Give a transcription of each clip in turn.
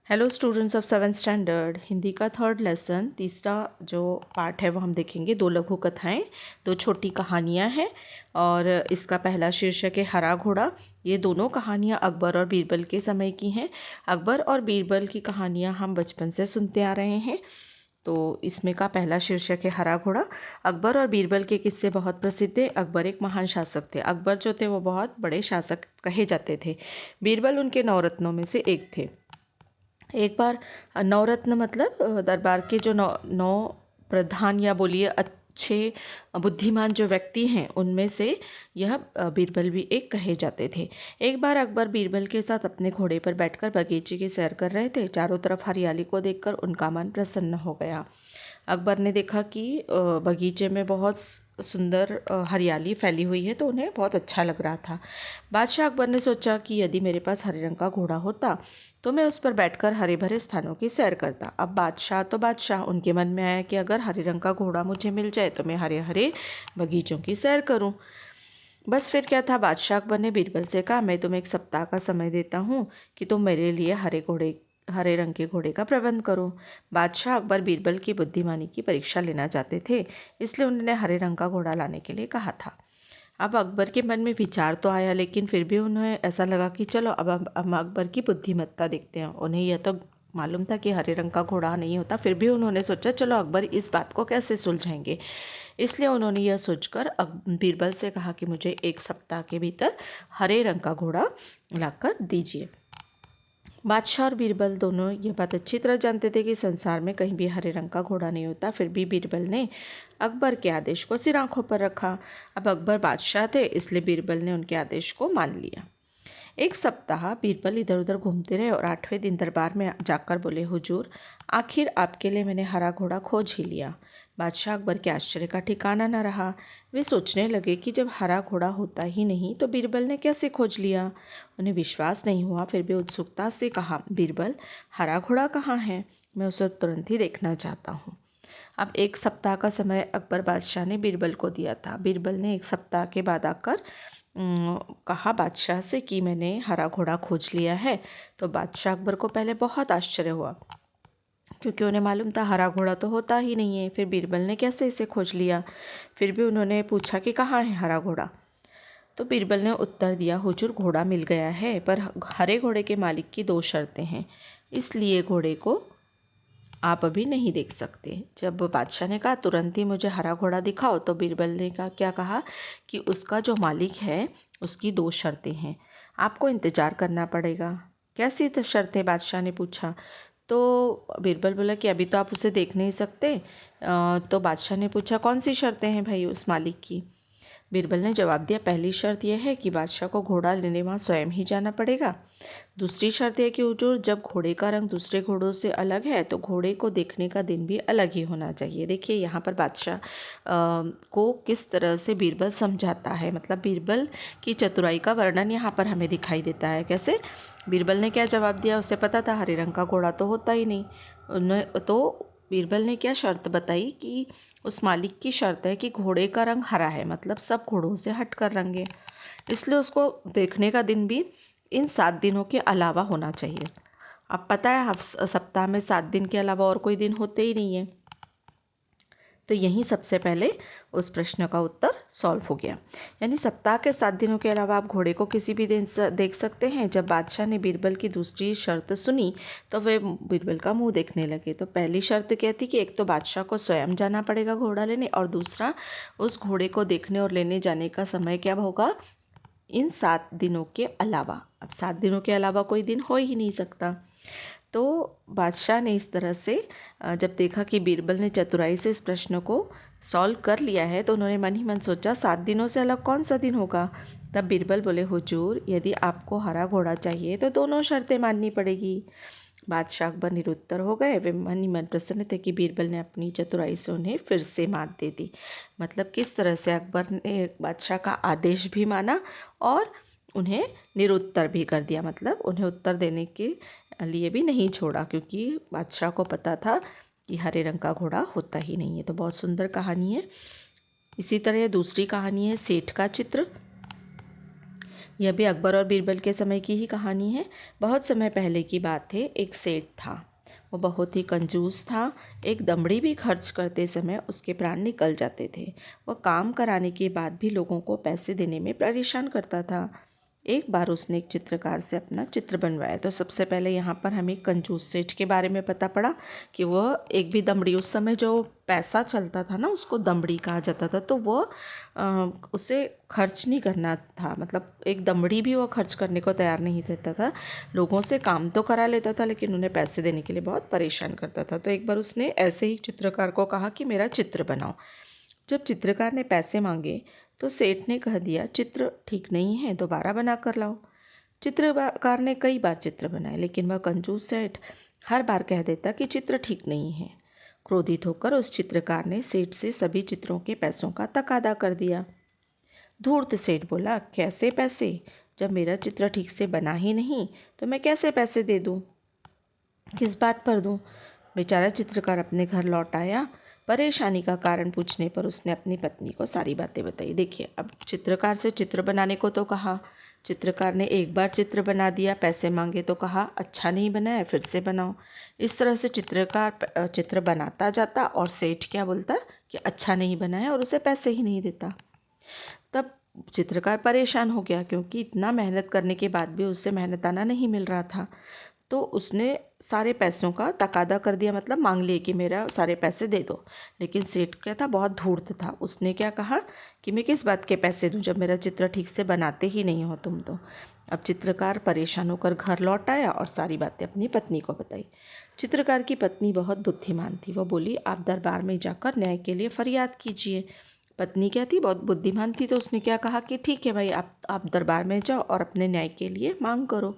Hello students of 7th standard Hindi का third lesson तीसरा जो पार्ट है वो हम देखेंगे। दो लघु कथाएं, दो छोटी कहानियां हैं और इसका पहला शीर्षक है हरा घोड़ा। ये दोनों कहानियां अकबर और बीरबल के समय की हैं। अकबर और बीरबल की कहानियां हम बचपन से सुनते आ रहे हैं। तो इसमें का पहला शीर्षक है हरा घोड़ा। अकबर और बीरबल के किस्से बहुत प्रसिद्ध थे। अकबर एक महान शासक थे। अकबर जो थे वो बहुत बड़े शासक कहे जाते थे। बीरबल उनके नवरत्नों में से एक थे। एक बार नवरत्न मतलब दरबार के जो नौ प्रधान या बोलिए अच्छे बुद्धिमान जो व्यक्ति हैं उनमें से यह बीरबल भी एक कहे जाते थे। एक बार अकबर बीरबल के साथ अपने घोड़े पर बैठकर बगीचे की सैर कर रहे थे। चारों तरफ हरियाली को देखकर उनका मन प्रसन्न हो गया। अकबर ने देखा कि बगीचे में बहुत सुंदर हरियाली फैली हुई है, तो उन्हें बहुत अच्छा लग रहा था। बादशाह अकबर ने सोचा कि यदि मेरे पास हरे रंग का घोड़ा होता तो मैं उस पर बैठकर हरे भरे स्थानों की सैर करता। अब बादशाह तो बादशाह, उनके मन में आया कि अगर हरे रंग का घोड़ा मुझे मिल जाए तो मैं हरे हरे बगीचों की सैर करूं। बस फिर क्या था, बादशाह अकबर ने बीरबल से कहा, मैं तुम्हें एक सप्ताह का समय देता हूँ कि तुम मेरे लिए हरे रंग के घोड़े का प्रबंध करो। बादशाह अकबर बीरबल की बुद्धिमानी की परीक्षा लेना चाहते थे, इसलिए उन्होंने हरे रंग का घोड़ा लाने के लिए कहा था। अब अकबर के मन में विचार तो आया, लेकिन फिर भी उन्हें ऐसा लगा कि चलो अब हम अकबर की बुद्धिमत्ता देखते हैं। उन्हें यह तो मालूम था कि हरे रंग का घोड़ा नहीं होता, फिर भी उन्होंने सोचा चलो अकबर इस बात को कैसे सुलझाएंगे। इसलिए उन्होंने यह सोचकर बीरबल से कहा कि मुझे एक सप्ताह के भीतर हरे रंग का घोड़ा लाकर दीजिए। बादशाह और बीरबल दोनों ये बात अच्छी तरह जानते थे कि संसार में कहीं भी हरे रंग का घोड़ा नहीं होता। फिर भी बीरबल ने अकबर के आदेश को सिर आंखों पर रखा। अब अकबर बादशाह थे, इसलिए बीरबल ने उनके आदेश को मान लिया। एक सप्ताह बीरबल इधर उधर घूमते रहे और 8वें दिन दरबार में जाकर बोले, हुजूर, आखिर आपके लिए मैंने हरा घोड़ा खोज ही लिया। बादशाह अकबर के आश्चर्य का ठिकाना न रहा। वे सोचने लगे कि जब हरा घोड़ा होता ही नहीं तो बीरबल ने कैसे खोज लिया। उन्हें विश्वास नहीं हुआ, फिर भी उत्सुकता से कहा, बीरबल, हरा घोड़ा कहाँ है? मैं उसे तुरंत ही देखना चाहता हूँ। अब एक सप्ताह का समय अकबर बादशाह ने बीरबल को दिया था। बीरबल ने एक सप्ताह के बाद आकर कहा बादशाह से कि मैंने हरा घोड़ा खोज लिया है। तो बादशाह अकबर को पहले बहुत आश्चर्य हुआ, क्योंकि उन्हें मालूम था हरा घोड़ा तो होता ही नहीं है। फिर बीरबल ने कैसे इसे खोज लिया? फिर भी उन्होंने पूछा कि कहाँ है हरा घोड़ा। तो बीरबल ने उत्तर दिया, हुजूर, घोड़ा मिल गया है, पर हरे घोड़े के मालिक की 2 शर्तें हैं, इसलिए घोड़े को आप अभी नहीं देख सकते। जब बादशाह ने कहा तुरंत ही मुझे हरा घोड़ा दिखाओ, तो बीरबल ने क्या कहा कि उसका जो मालिक है उसकी 2 शर्तें हैं, आपको इंतज़ार करना पड़ेगा। कैसी शर्तें? बादशाह ने पूछा। तो बीरबल बोला कि अभी तो आप उसे देख नहीं सकते। तो बादशाह ने पूछा कौन सी शर्तें हैं भाई उस मालिक की? बीरबल ने जवाब दिया, पहली शर्त यह है कि बादशाह को घोड़ा लेने वहाँ स्वयं ही जाना पड़ेगा। दूसरी शर्त है कि हुजूर, जब घोड़े का रंग दूसरे घोड़ों से अलग है तो घोड़े को देखने का दिन भी अलग ही होना चाहिए। देखिए यहाँ पर बादशाह को किस तरह से बीरबल समझाता है, मतलब बीरबल की चतुराई का वर्णन यहाँ पर हमें दिखाई देता है। कैसे? बीरबल ने क्या जवाब दिया? उसे पता था हरे रंग का घोड़ा तो होता ही नहीं। तो बीरबल ने क्या शर्त बताई कि उस मालिक की शर्त है कि घोड़े का रंग हरा है, मतलब सब घोड़ों से हटकर रंग है, इसलिए उसको देखने का दिन भी इन 7 दिनों के अलावा होना चाहिए। अब पता है सप्ताह में 7 दिन के अलावा और कोई दिन होते ही नहीं है। तो यहीं सबसे पहले उस प्रश्न का उत्तर सॉल्व हो गया। यानी सप्ताह के 7 दिनों के अलावा आप घोड़े को किसी भी दिन देख सकते हैं। जब बादशाह ने बीरबल की दूसरी शर्त सुनी तो वे बीरबल का मुंह देखने लगे। तो पहली शर्त कहती कि एक तो बादशाह को स्वयं जाना पड़ेगा घोड़ा लेने, और दूसरा उस घोड़े को देखने और लेने जाने का समय क्या होगा? इन 7 दिनों के अलावा। अब 7 दिनों के अलावा कोई दिन हो ही नहीं सकता। तो बादशाह ने इस तरह से जब देखा कि बीरबल ने चतुराई से इस प्रश्न को सॉल्व कर लिया है, तो उन्होंने मन ही मन सोचा 7 दिनों से अलग कौन सा दिन होगा। तब बीरबल बोले, हुजूर, यदि आपको हरा घोड़ा चाहिए तो दोनों शर्तें माननी पड़ेगी। बादशाह अकबर निरुत्तर हो गए। वे मन ही मन प्रसन्न थे कि बीरबल ने अपनी चतुराई से उन्हें फिर से मात दे दी। मतलब किस तरह से अकबर ने बादशाह का आदेश भी माना और उन्हें निरुत्तर भी कर दिया, मतलब उन्हें उत्तर देने के लिए भी नहीं छोड़ा, क्योंकि बादशाह को पता था कि हरे रंग का घोड़ा होता ही नहीं है। तो बहुत सुंदर कहानी है। इसी तरह दूसरी कहानी है सेठ का चित्र। यह भी अकबर और बीरबल के समय की ही कहानी है। बहुत समय पहले की बात है। एक सेठ था, वो बहुत ही कंजूस था। एक दमड़ी भी खर्च करते समय उसके प्राण निकल जाते थे। वह काम कराने के बाद भी लोगों को पैसे देने में परेशान करता था। एक बार उसने एक चित्रकार से अपना चित्र बनवाया। तो सबसे पहले यहाँ पर हमें कंजूस सेठ के बारे में पता पड़ा कि वह एक भी दमड़ी, उस समय जो पैसा चलता था ना उसको दमड़ी कहा जाता था, तो वह उसे खर्च नहीं करना था। मतलब एक दमड़ी भी वो खर्च करने को तैयार नहीं रहता था। लोगों से काम तो करा लेता था लेकिन उन्हें पैसे देने के लिए बहुत परेशान करता था। तो एक बार उसने ऐसे ही चित्रकार को कहा कि मेरा चित्र बनाओ। जब चित्रकार ने पैसे मांगे तो सेठ ने कह दिया, चित्र ठीक नहीं है, दोबारा बना कर लाओ। चित्रकार ने कई बार चित्र बनाए लेकिन वह कंजूस सेठ हर बार कह देता कि चित्र ठीक नहीं है। क्रोधित होकर उस चित्रकार ने सेठ से सभी चित्रों के पैसों का तकादा कर दिया। धूर्त सेठ बोला, कैसे पैसे? जब मेरा चित्र ठीक से बना ही नहीं तो मैं कैसे पैसे दे दूँ? किस बात पर दूँ? बेचारा चित्रकार अपने घर लौट आया। परेशानी का कारण पूछने पर उसने अपनी पत्नी को सारी बातें बताई। देखिए, अब चित्रकार से चित्र बनाने को तो कहा, चित्रकार ने एक बार चित्र बना दिया, पैसे मांगे तो कहा अच्छा नहीं बनाया, फिर से बनाओ। इस तरह से चित्रकार चित्र बनाता जाता और सेठ क्या बोलता कि अच्छा नहीं बनाया और उसे पैसे ही नहीं देता। तब चित्रकार परेशान हो गया क्योंकि इतना मेहनत करने के बाद भी उसे मेहनताना नहीं मिल रहा था। तो उसने सारे पैसों का तकादा कर दिया, मतलब मांग लिए कि मेरा सारे पैसे दे दो। लेकिन सेठ क्या था, बहुत धूर्त था। उसने क्या कहा कि मैं किस बात के पैसे दूं जब मेरा चित्र ठीक से बनाते ही नहीं हो तुम तो। अब चित्रकार परेशान होकर घर लौट आया और सारी बातें अपनी पत्नी को बताई। चित्रकार की पत्नी बहुत बुद्धिमान थी। वो बोली, आप दरबार में जाकर न्याय के लिए फरियाद कीजिए। पत्नी क्या थी, बहुत बुद्धिमान थी। तो उसने क्या कहा कि ठीक है भाई, आप दरबार में जाओ और अपने न्याय के लिए मांग करो।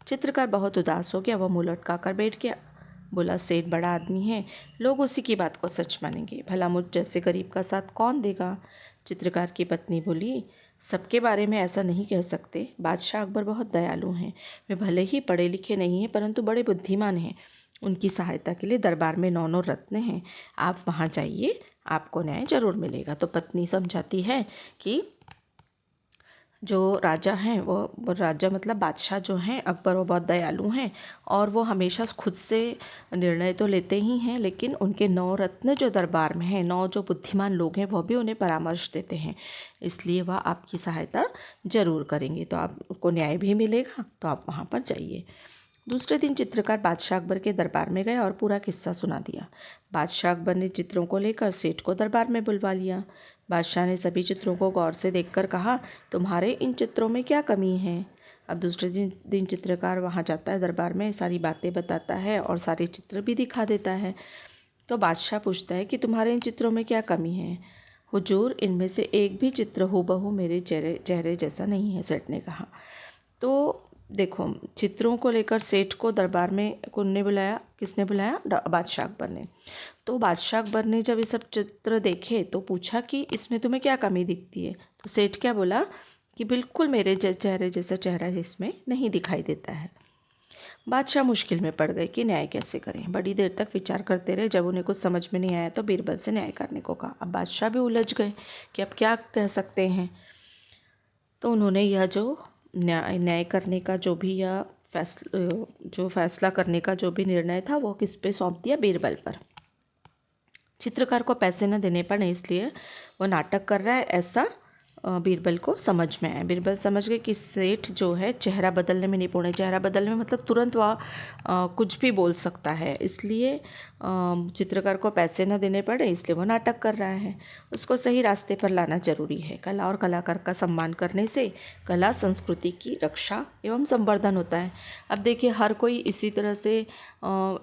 चित्रकार बहुत उदास हो गया। वह मुँह लटका कर बैठ गया। बोला, सेठ बड़ा आदमी है, लोग उसी की बात को सच मानेंगे, भला मुझ जैसे गरीब का साथ कौन देगा? चित्रकार की पत्नी बोली, सबके बारे में ऐसा नहीं कह सकते। बादशाह अकबर बहुत दयालु हैं। वे भले ही पढ़े लिखे नहीं हैं परंतु बड़े बुद्धिमान हैं। उनकी सहायता के लिए दरबार में 9 रत्न हैं। आप वहाँ जाइए, आपको न्याय जरूर मिलेगा। तो पत्नी समझाती है कि जो राजा हैं वो राजा मतलब बादशाह जो हैं अकबर, वो बहुत दयालु हैं और वो हमेशा खुद से निर्णय तो लेते ही हैं लेकिन उनके 9 रत्न जो दरबार में हैं, 9 जो बुद्धिमान लोग हैं, वो भी उन्हें परामर्श देते हैं। इसलिए वह आपकी सहायता जरूर करेंगे। तो आपको न्याय भी मिलेगा, तो आप वहाँ पर जाइए। दूसरे दिन चित्रकार बादशाह अकबर के दरबार में गया और पूरा किस्सा सुना दिया। बादशाह अकबर ने चित्रों को लेकर सेठ को दरबार में बुलवा लिया। बादशाह ने सभी चित्रों को गौर से देखकर कहा, तुम्हारे इन चित्रों में क्या कमी है? अब दूसरे दिन चित्रकार वहाँ जाता है दरबार में, सारी बातें बताता है और सारे चित्र भी दिखा देता है। तो बादशाह पूछता है कि तुम्हारे इन चित्रों में क्या कमी है? हुजूर, इनमें से एक भी चित्र हूबहू मेरे चेहरे जैसा नहीं है, सेठ ने कहा। तो देखो, चित्रों को लेकर सेठ को दरबार में कौन बुलाया, किसने बुलाया? बादशाह अकबर ने। तो बादशाह अकबर ने जब ये सब चित्र देखे तो पूछा कि इसमें तुम्हें क्या कमी दिखती है? तो सेठ क्या बोला कि बिल्कुल मेरे चेहरे जैसा चेहरा इसमें नहीं दिखाई देता है। बादशाह मुश्किल में पड़ गए कि न्याय कैसे करें। बड़ी देर तक विचार करते रहे। जब उन्हें कुछ समझ में नहीं आया तो बीरबल से न्याय करने को कहा। अब बादशाह भी उलझ गए कि अब क्या कह सकते हैं। तो उन्होंने यह जो न्याय करने का जो भी यह फैसला करने का जो भी निर्णय था वो किस पे सौंप दिया? बीरबल पर। चित्रकार को पैसे न देने पड़े इसलिए वो नाटक कर रहा है, ऐसा बीरबल को समझ में आया। बीरबल समझ गए कि सेठ जो है चेहरा बदलने में निपुण है। चेहरा बदलने में मतलब तुरंत वह कुछ भी बोल सकता है, इसलिए चित्रकार को पैसे न देने पड़े इसलिए वो नाटक कर रहा है। उसको सही रास्ते पर लाना जरूरी है। कला और कलाकार का सम्मान करने से कला संस्कृति की रक्षा एवं संवर्धन होता है। अब देखिए, हर कोई इसी तरह से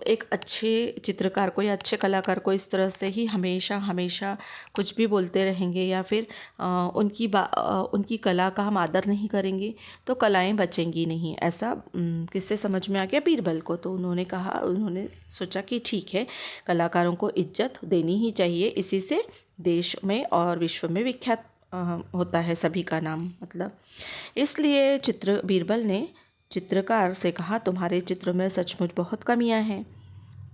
एक अच्छे चित्रकार को या अच्छे कलाकार को इस तरह से ही हमेशा कुछ भी बोलते रहेंगे या फिर उनकी कला का हम आदर नहीं करेंगे तो कलाएं बचेंगी नहीं। ऐसा किससे समझ में आ गया? बीरबल को। तो उन्होंने सोचा कि ठीक है, कलाकारों को इज्जत देनी ही चाहिए, इसी से देश में और विश्व में विख्यात होता है सभी का नाम। मतलब इसलिए बीरबल ने चित्रकार से कहा, तुम्हारे चित्रों में सचमुच बहुत कमियां हैं।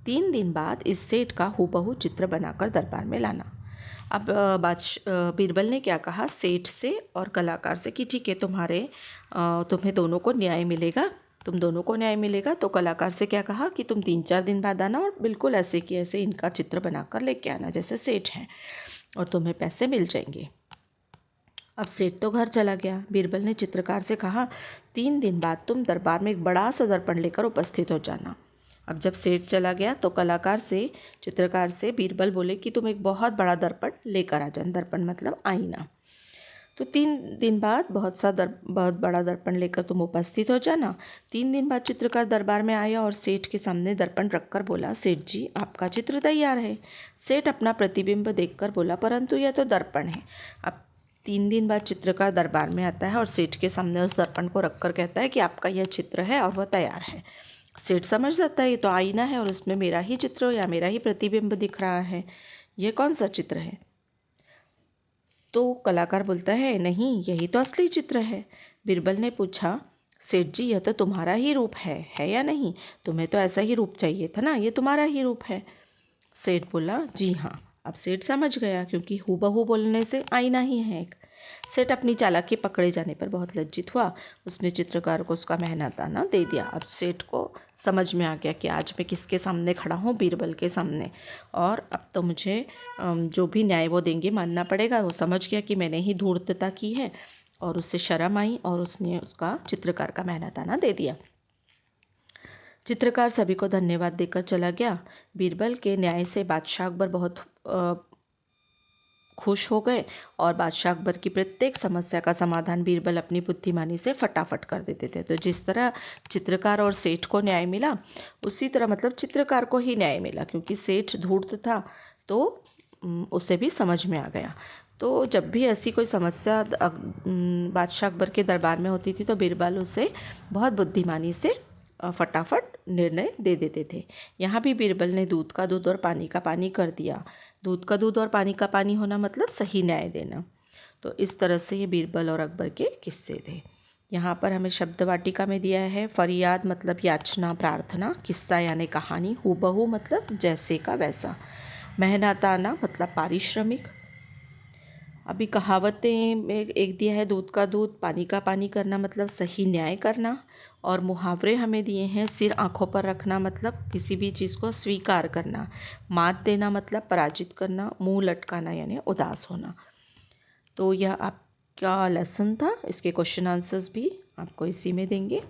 3 दिन बाद इस सेठ का हूबहू चित्र बनाकर दरबार में लाना। अब बीरबल ने क्या कहा सेठ से और कलाकार से कि ठीक है तुम्हें दोनों को न्याय मिलेगा, तुम दोनों को न्याय मिलेगा। तो कलाकार से क्या कहा कि तुम 3-4 दिन बाद आना और बिल्कुल ऐसे कि ऐसे इनका चित्र बनाकर लेके आना जैसे सेठ हैं, और तुम्हें पैसे मिल जाएंगे। अब सेठ तो घर चला गया। बीरबल ने चित्रकार से कहा 3 दिन बाद तुम दरबार में एक बड़ा सा दर्पण लेकर उपस्थित हो जाना। अब जब सेठ चला गया तो चित्रकार से बीरबल बोले कि तुम एक बहुत बड़ा दर्पण लेकर आ जाना। दर्पण मतलब आईना। तो 3 दिन बाद बहुत बड़ा दर्पण लेकर तुम उपस्थित हो जाना। 3 दिन बाद चित्रकार दरबार में आया और सेठ के सामने दर्पण रखकर बोला, सेठ जी आपका चित्र तैयार है। सेठ अपना प्रतिबिंब देखकर बोला, परंतु यह तो दर्पण है। अब 3 दिन बाद चित्रकार दरबार में आता है और सेठ के सामने उस दर्पण को रखकर कहता है कि आपका यह चित्र है और वह तैयार है। सेठ समझ जाता है ये तो आईना है और उसमें मेरा ही चित्र या मेरा ही प्रतिबिंब दिख रहा है, यह कौन सा चित्र है। तो कलाकार बोलता है नहीं, यही तो असली चित्र है। बीरबल ने पूछा, सेठ जी यह तो तुम्हारा ही रूप है या नहीं? तुम्हें तो ऐसा ही रूप चाहिए था ना, ये तुम्हारा ही रूप है। सेठ बोला, जी हाँ। अब सेठ समझ गया क्योंकि हूबहू बोलने से आईना ही है एक। सेठ अपनी चालाकी पकड़े जाने पर बहुत लज्जित हुआ। उसने चित्रकार को उसका मेहनताना दे दिया। अब सेठ को समझ में आ गया कि आज मैं किसके सामने खड़ा हूँ, बीरबल के सामने, और अब तो मुझे जो भी न्याय वो देंगे मानना पड़ेगा। वो समझ गया कि मैंने ही धूर्तता की है और उससे शर्म आई और उसने उसका चित्रकार का मेहनताना दे दिया। चित्रकार सभी को धन्यवाद देकर चला गया। बीरबल के न्याय से बादशाह अकबर बहुत खुश हो गए और बादशाह अकबर की प्रत्येक समस्या का समाधान बीरबल अपनी बुद्धिमानी से फटाफट कर देते थे। तो जिस तरह चित्रकार और सेठ को न्याय मिला, उसी तरह मतलब चित्रकार को ही न्याय मिला क्योंकि सेठ धूर्त था तो उसे भी समझ में आ गया। तो जब भी ऐसी कोई समस्या बादशाह अकबर के दरबार में होती थी तो बीरबल उसे बहुत बुद्धिमानी से फटाफट निर्णय दे देते थे। यहाँ भी बीरबल ने दूध का दूध और पानी का पानी कर दिया। दूध का दूध और पानी का पानी होना मतलब सही न्याय देना। तो इस तरह से ये बीरबल और अकबर के किस्से थे। यहाँ पर हमें शब्द वाटिका में दिया है फरियाद मतलब याचना प्रार्थना, किस्सा यानी कहानी, हूबहू मतलब जैसे का वैसा, मेहनताना मतलब पारिश्रमिक। अभी कहावतें में एक दिया है दूध का दूध पानी का पानी करना मतलब सही न्याय करना, और मुहावरे हमें दिए हैं सिर आँखों पर रखना मतलब किसी भी चीज़ को स्वीकार करना, मात देना मतलब पराजित करना, मुंह लटकाना यानी उदास होना। तो यह आपका लेसन था। इसके क्वेश्चन आंसर्स भी आपको इसी में देंगे।